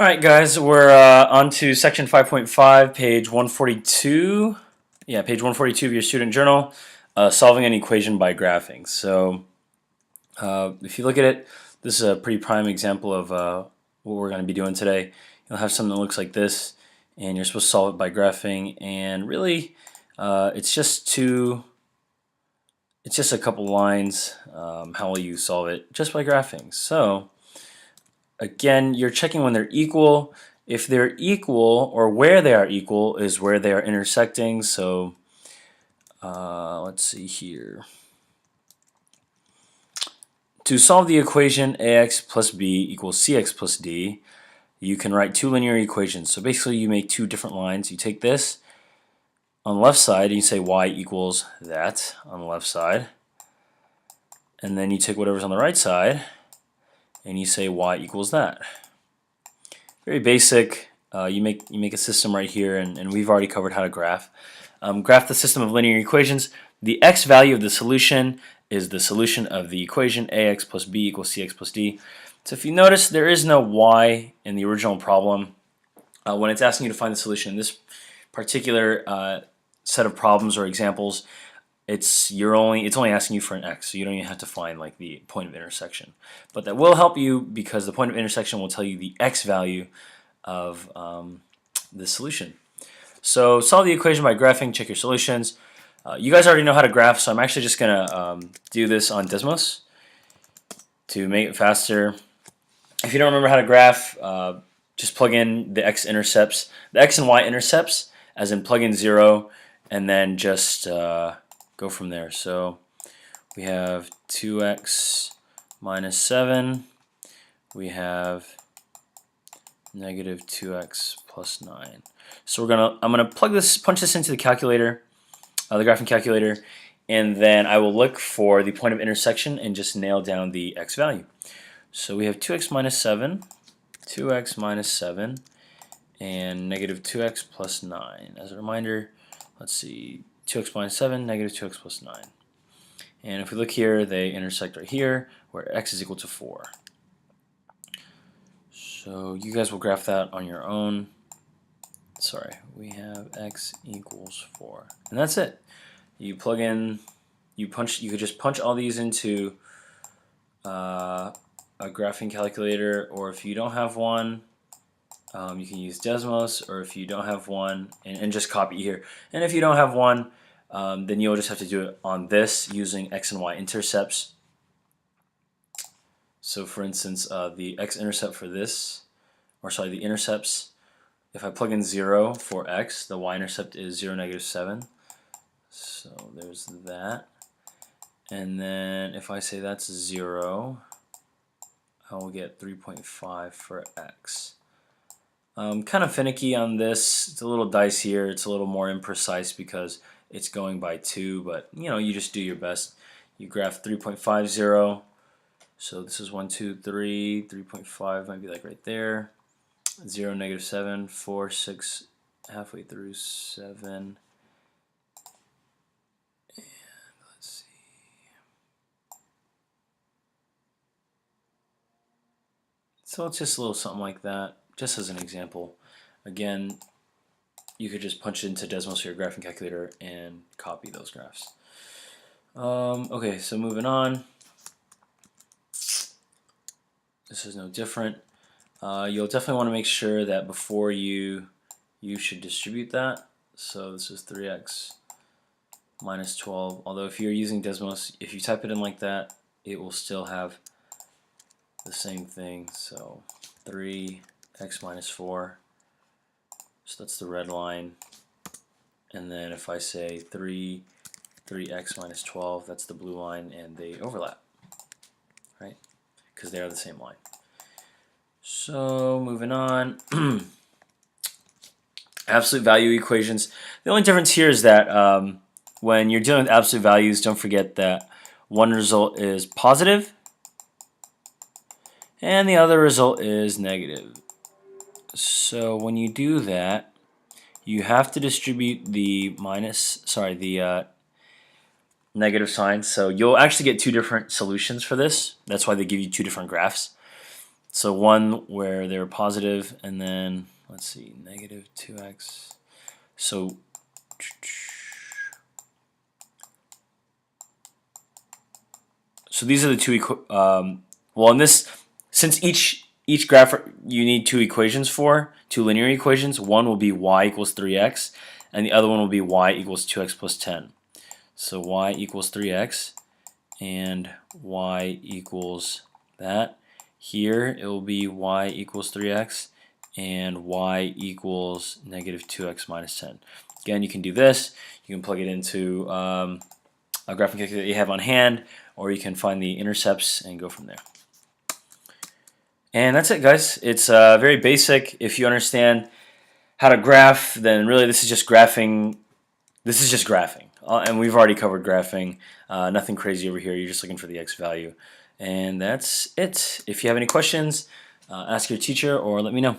Alright guys, we're on to section 5.5, page 142. Yeah, page 142 of your student journal, solving an equation by graphing. So if you look at it, this is a pretty prime example of what we're going to be doing today. You'll have something that looks like this, and you're supposed to solve it by graphing, and really it's just a couple lines. How will you solve it? Just by graphing. So again, you're checking when they're equal. If they're equal, or where they are equal, is where they are intersecting. So let's see here. To solve the equation ax plus b equals cx plus d, you can write two linear equations. So basically you make two different lines. You take this on the left side and you say y equals that on the left side. And then you take whatever's on the right side and you say y equals that. Very basic. You make a system right here, and we've already covered how to graph. Graph the system of linear equations. The x value of the solution is the solution of the equation ax plus b equals cx plus d. So if you notice, there is no y in the original problem. When it's asking you to find the solution in this particular set of problems or examples, it's only asking you for an x, so you don't even have to find like the point of intersection. But that will help you because the point of intersection will tell you the x value of the solution. So solve the equation by graphing, check your solutions. You guys already know how to graph, so I'm actually just going to do this on Desmos to make it faster. If you don't remember how to graph, just plug in the X-Intercepts, the x and y intercepts, as in plug in 0, and then just go from there. So we have 2x minus 7. We have negative 2x plus 9. So I'm gonna punch this into the calculator, the graphing calculator, and then I will look for the point of intersection and just nail down the x value. So we have 2x minus 7, 2x minus 7, and negative 2x plus 9. As a reminder, let's see, 2x minus 7, negative 2x plus 9. And if we look here, they intersect right here, where x is equal to 4. So you guys will graph that on your own. Sorry, we have x equals 4. And that's it. You plug in, you could just punch all these into a graphing calculator, or if you don't have one, you can use Desmos, or if you don't have one, and just copy here. And if you don't have one, then you'll just have to do it on this using x and y intercepts. So for instance, the x-intercept for this, or sorry, the intercepts, if I plug in 0 for x, the y-intercept is 0, negative 7. So there's that. And then if I say that's 0, I will get 3.5 for x. Kind of finicky on this. It's a little dice here. It's a little more imprecise because it's going by 2, but you just do your best. You graph 3.50. So this is 1, 2, 3. 3.5 might be like right there. 0, negative 7, 4, 6, halfway through 7. And let's see. So it's just a little something like that, just as an example. Again, you could just punch it into Desmos or your graphing calculator and copy those graphs. Okay, so moving on. This is no different. You'll definitely want to make sure that before you should distribute that. So this is 3x minus 12. Although if you're using Desmos, if you type it in like that, it will still have the same thing. So 3x minus 4. So that's the red line. And then if I say 3x minus 12, that's the blue line, and they overlap, right? Because they are the same line. So moving on, absolute value equations. The only difference here is that when you're dealing with absolute values, don't forget that one result is positive and the other result is negative. So when you do that, you have to distribute the negative sign. So you'll actually get two different solutions for this. That's why they give you two different graphs. So one where they're positive, and then let's see, negative 2x. So these are the two well, in this, since each graph you need two equations for, two linear equations. One will be y equals 3x, and the other one will be y equals 2x plus 10. So y equals 3x, and y equals that. Here it will be y equals 3x, and y equals negative 2x minus 10. Again, you can do this. You can plug it into a graphing calculator that you have on hand, or you can find the intercepts and go from there. And that's it, guys. It's very basic. If you understand how to graph, then really this is just graphing. This is just graphing, and we've already covered graphing. Nothing crazy over here. You're just looking for the x value, and that's it. If you have any questions, ask your teacher or let me know.